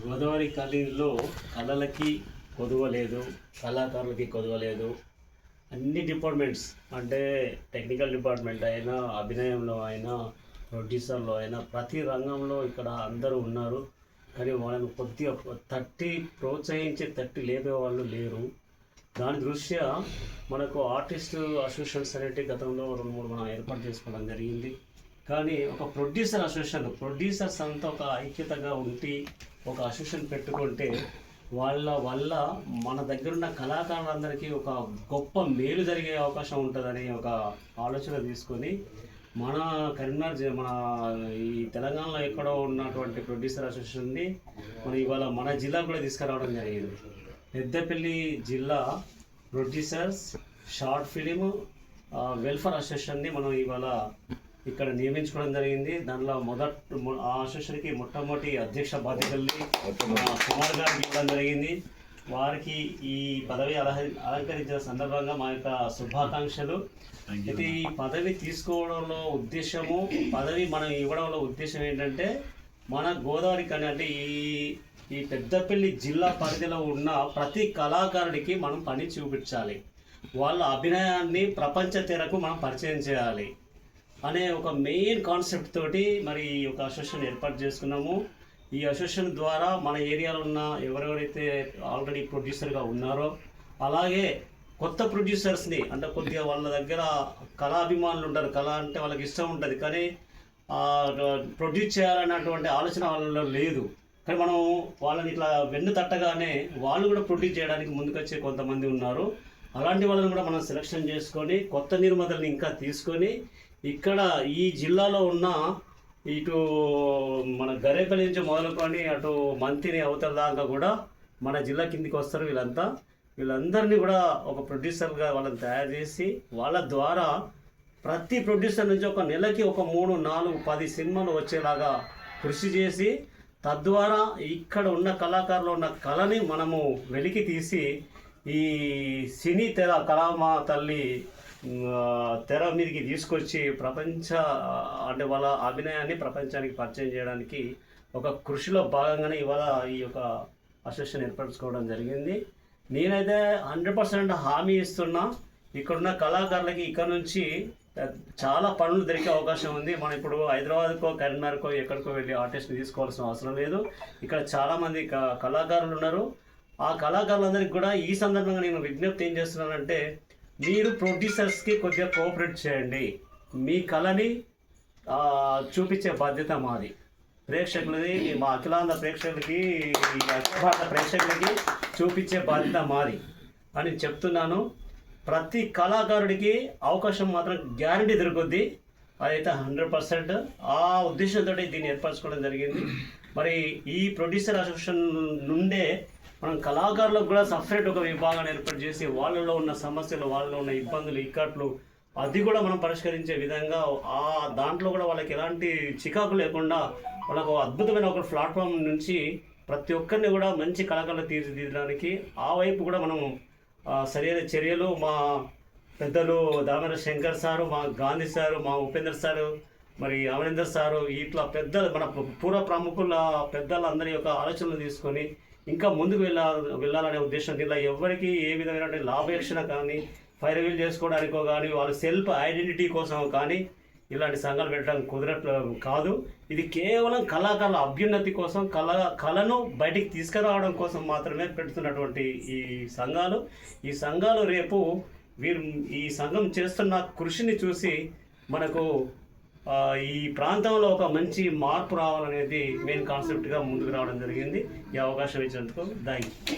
గోదావరి ఖనిలో కళలకి కొదవలేదు, కళాకారులకి కొదవలేదు. అన్ని డిపార్ట్మెంట్స్ అంటే టెక్నికల్ డిపార్ట్మెంట్ అయినా, అభినయంలో అయినా, ప్రొడ్యూసర్లో అయినా ప్రతి రంగంలో ఇక్కడ అందరూ ఉన్నారు. కానీ వాళ్ళని కొద్దిగా తట్టి ప్రోత్సహించి తట్టి లేపే వాళ్ళు లేరు. దాని దృష్ట్యా మనకు ఆర్టిస్ట్ అసోసియేషన్స్ అనేవి గతంలో 2-3 మనం ఏర్పాటు చేసుకోవడం జరిగింది. కానీ ఒక ప్రొడ్యూసర్స్ అంతా ఒక ఐక్యతగా ఉండి ఒక అసోసియేషన్ పెట్టుకుంటే వాళ్ళ వల్ల మన దగ్గర ఉన్న కళాకారులందరికీ ఒక గొప్ప మేలు జరిగే అవకాశం ఉంటుందని ఒక ఆలోచన తీసుకొని మన కరీంనగర్ మన ఈ తెలంగాణలో ఎక్కడో ఉన్నటువంటి ప్రొడ్యూసర్ అసోసియేషన్ని మనం ఇవాళ మన జిల్లాకు కూడా తీసుకురావడం జరిగింది. పెద్దపల్లి జిల్లా ప్రొడ్యూసర్స్ షార్ట్ ఫిలిం వెల్ఫేర్ అసోసియేషన్ని మనం ఇవాళ ఇక్కడ నియమించుకోవడం జరిగింది. దానిలో ఆ అసోసియేషన్కి మొట్టమొదటి అధ్యక్ష బాధ్యతల్ని కుమార్ గారికి ఇవ్వడం జరిగింది. వారికి ఈ పదవి అలంకరించిన సందర్భంగా మా యొక్క శుభాకాంక్షలు. అయితే ఈ పదవి తీసుకోవడంలో ఉద్దేశము, పదవి మనం ఇవ్వడంలో ఉద్దేశం ఏంటంటే మన గోదావరి ఖని అంటే ఈ పెద్దపల్లి జిల్లా పరిధిలో ఉన్న ప్రతి కళాకారుడికి మనం పని చూపించాలి, వాళ్ళ అభినయాన్ని ప్రపంచ తెరకు మనం పరిచయం చేయాలి అనే ఒక మెయిన్ కాన్సెప్ట్ తోటి మరి ఒక అసోసియేషన్ ఏర్పాటు చేసుకున్నాము. ఈ అసోసియేషన్ ద్వారా మన ఏరియాలో ఉన్న ఎవరెవరైతే ఆల్రెడీ ప్రొడ్యూసర్గా ఉన్నారో, అలాగే కొత్త ప్రొడ్యూసర్స్ని అంటే కొద్దిగా వాళ్ళ దగ్గర కళాభిమానులు ఉంటారు, కళ అంటే వాళ్ళకి ఇష్టం ఉంటుంది కానీ ప్రొడ్యూస్ చేయాలన్నటువంటి ఆలోచన వాళ్ళలో లేదు. కానీ మనం వాళ్ళని ఇట్లా వెన్ను తట్టగానే వాళ్ళు కూడా ప్రొడ్యూస్ చేయడానికి ముందుకొచ్చే కొంతమంది ఉన్నారు. అలాంటి వాళ్ళని కూడా మనం సెలెక్షన్ చేసుకొని కొత్త నిర్మాతల్ని ఇంకా తీసుకొని ఇక్కడ ఈ జిల్లాలో ఉన్న ఇటు మన గరేపల్లి నుంచి మొదలుకొని అటు మంతిని అవతల దాకా కూడా మన జిల్లా కిందికి వస్తారు. వీళ్ళందరినీ కూడా ఒక ప్రొడ్యూసర్గా వాళ్ళని తయారు చేసి వాళ్ళ ద్వారా ప్రతి ప్రొడ్యూసర్ నుంచి ఒక నెలకి ఒక 3, 4, 10 సినిమాలు వచ్చేలాగా కృషి చేసి తద్వారా ఇక్కడ ఉన్న కళాకారులు ఉన్న కళని మనము వెలికి తీసి ఈ సినీ తెర కళామా తల్లి తెర మీదకి తీసుకొచ్చి అంటే వాళ్ళ అభినయాన్ని ప్రపంచానికి పరిచయం చేయడానికి ఒక కృషిలో భాగంగానే ఇవాళ ఈ యొక్క అసోసియేషన్ ఏర్పరచుకోవడం జరిగింది. నేనైతే 100% హామీ ఇస్తున్నా, ఇక్కడున్న కళాకారులకి ఇక్కడ నుంచి చాలా పనులు దొరికే అవకాశం ఉంది. మనం ఇప్పుడు హైదరాబాద్కో కరీంనగర్కో ఎక్కడికో వెళ్ళి ఆర్టిస్ట్ని తీసుకోవాల్సిన అవసరం లేదు. ఇక్కడ చాలామంది కళాకారులు ఉన్నారు. ఆ కళాకారులందరికీ కూడా ఈ సందర్భంగా నేను విజ్ఞప్తి ఏం చేస్తున్నానంటే, మీరు ప్రొడ్యూసర్స్కి కొద్దిగా కోఆపరేట్ చేయండి. మీ కళని చూపించే బాధ్యత మాది, ప్రేక్షకులది, మా అఖిలాంధ్ర ప్రేక్షకులకి, అఖిల భారత ప్రేక్షకులకి చూపించే బాధ్యత మాది అని చెప్తున్నాను. ప్రతి కళాకారుడికి అవకాశం మాత్రం గ్యారంటీ దొరుకుద్ది, అదైతే 100%. ఆ ఉద్దేశంతో దీన్ని ఏర్పరచుకోవడం జరిగింది. మరి ఈ ప్రొడ్యూసర్ అసోసియేషన్ నుండే మనం కళాకారులకు కూడా సపరేట్ ఒక విభాగాన్ని ఏర్పాటు చేసి వాళ్ళలో ఉన్న సమస్యలు, వాళ్ళలో ఉన్న ఇబ్బందులు, ఇక్కట్లు అది కూడా మనం పరిష్కరించే విధంగా దాంట్లో కూడా వాళ్ళకి ఎలాంటి చికాకు లేకుండా వాళ్ళకు అద్భుతమైన ఒక ప్లాట్ఫామ్ నుంచి ప్రతి ఒక్కరిని కూడా మంచి కళాకారులు తీర్చిదిద్దడానికి ఆ వైపు కూడా మనం సరైన చర్యలు మా పెద్దలు దామర శంకర్ సారు, మా గాంధీ సారు, మా ఉపేందర్ సారు, మరి అమరేందర్ సారు, ఇట్లా పెద్దలు మన పూర్వ ప్రముఖుల పెద్దలందరి యొక్క ఆలోచనలు తీసుకొని ఇంకా ముందుకు వెళ్ళాలనే ఉద్దేశం. దీనిలో ఎవరికి ఏ విధమైన లాభేక్షణ కానీ, ఫైర్వీల్ చేసుకోవడానికో కానీ, వాళ్ళ సెల్ఫ్ ఐడెంటిటీ కోసం కానీ ఇలాంటి సంఘాలు పెట్టడానికి కుదరట్లేదు కాదు. ఇది కేవలం కళాకారుల అభ్యున్నతి కోసం, కళను బయటికి తీసుకురావడం కోసం మాత్రమే పెడుతున్నటువంటి ఈ సంఘాలు రేపు ఈ సంఘం చేస్తున్న కృషిని చూసి మనకు ఈ ప్రాంతంలో ఒక మంచి మార్పు రావాలనేది మెయిన్ కాన్సెప్ట్గా ముందుకు రావడం జరిగింది. ఈ అవకాశం ఇచ్చినందుకు థ్యాంక్ యూ.